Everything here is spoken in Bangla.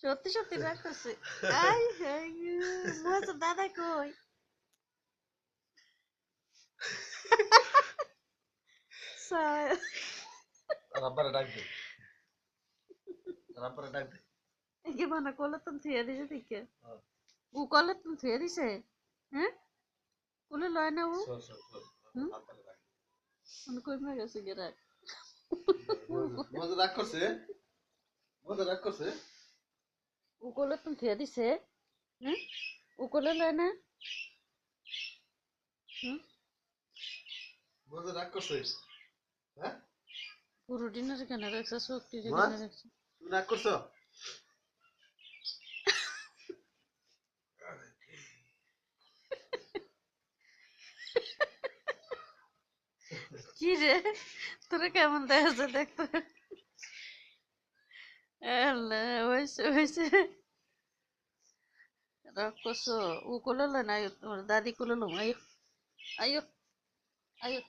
সত্যি সত্যি রাগ করছে। আই হাই মজা দাদা কই? স্যার রাব্বারে ডাক দে, রাব্বারে ডাক দে। একে মানা করলে তুমি থুয়ে দিছে দিকে হ্যাঁ, ও করলে তুমি থুয়ে দিছে হ্যাঁ কোলে লয় না ও সর সর সর, হুম রাব্বারে ডাক দে। আমি কই মে গেছে গে রাগ মজা রাগ করছে, মজা রাগ করছে। ও করলে তুমি থুয়ে দিছে হ্যাঁ ও কোলে লয় না হুম মজা রাগ করছে। হ্যাঁ পুরো দিনের কেন রাখছে শক্তি মজ, কেন রাখছে তুমি রাগ করছো? কি রে তোরা কেমন দেখাচ্ছে দেখতে আল্লাহ হয়েছে হয়েছে রাগ করছো ও কোলে লয় না আয়ো, তোমার দাদি কোলে লো আয়ো আয়ো আয়ো